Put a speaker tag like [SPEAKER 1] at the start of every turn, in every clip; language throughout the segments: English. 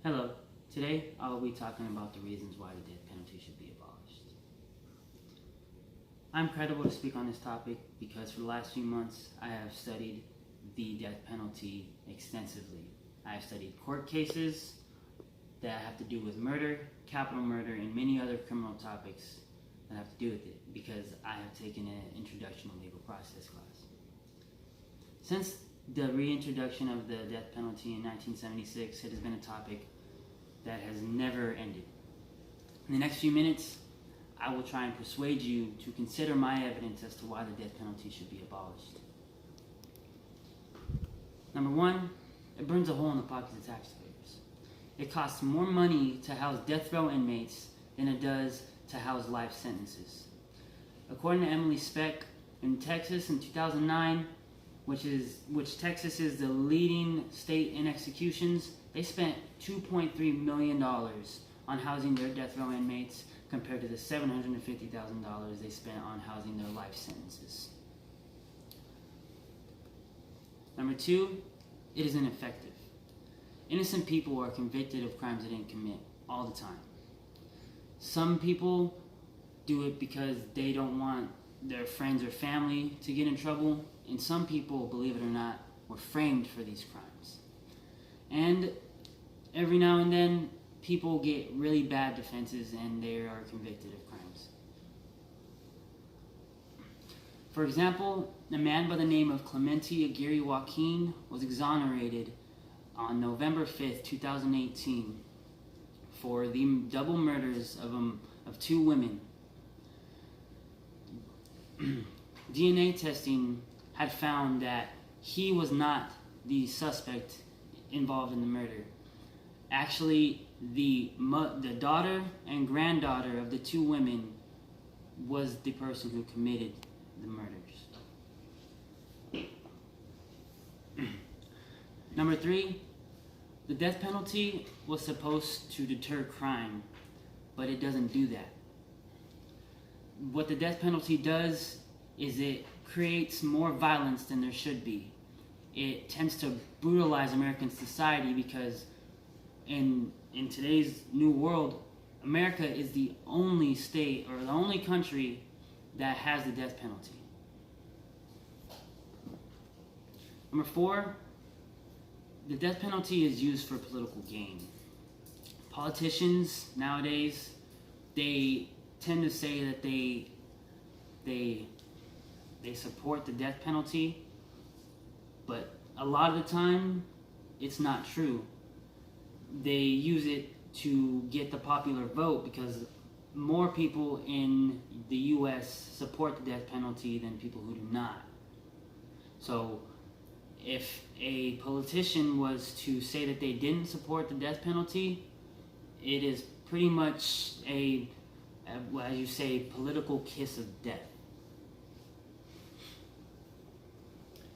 [SPEAKER 1] Hello, today I will be talking about the reasons why the death penalty should be abolished. I'm credible to speak on this topic because for the last few months I have studied the death penalty extensively. I have studied court cases that have to do with murder, capital murder, and many other criminal topics that have to do with it because I have taken an introduction to legal process class. Since the reintroduction of the death penalty in 1976, it has been a topic that has never ended. In the next few minutes, I will try and persuade you to consider my evidence as to why the death penalty should be abolished. Number one, it burns a hole in the pockets of taxpayers. It costs more money to house death row inmates than it does to house life sentences. According to Emily Speck, in Texas in 2009, which Texas is the leading state in executions, they spent $2.3 million on housing their death row inmates compared to the $750,000 they spent on housing their life sentences. Number two, it is ineffective. Innocent people are convicted of crimes they didn't commit all the time. Some people do it because they don't want their friends or family to get in trouble, and some people, believe it or not, were framed for these crimes. And every now and then, people get really bad defenses and they are convicted of crimes. For example, a man by the name of Clemente Aguirre Joaquin was exonerated on November 5th, 2018 for the double murders of two women. DNA testing had found that he was not the suspect involved in the murder. Actually, the daughter and granddaughter of the two women was the person who committed the murders. Number three, the death penalty was supposed to deter crime, but it doesn't do that. What the death penalty does is it creates more violence than there should be. It tends to brutalize American society because in today's new world, America is the only state or the only country that has the death penalty. Number four, the death penalty is used for political gain. Politicians nowadays, they tend to say that they support the death penalty, but a lot of the time it's not true. They use it to get the popular vote because more people in the US support the death penalty than people who do not. So if a politician was to say that they didn't support the death penalty, it is pretty much as you say, political kiss of death.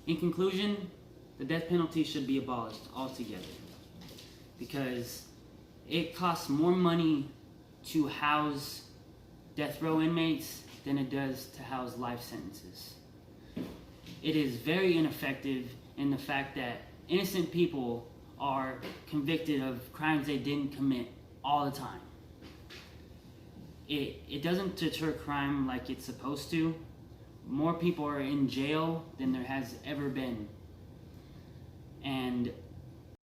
[SPEAKER 1] In conclusion, the death penalty should be abolished altogether because it costs more money to house death row inmates than it does to house life sentences. It is very ineffective in the fact that innocent people are convicted of crimes they didn't commit all the time. It doesn't deter crime like it's supposed to. More people are in jail than there has ever been. And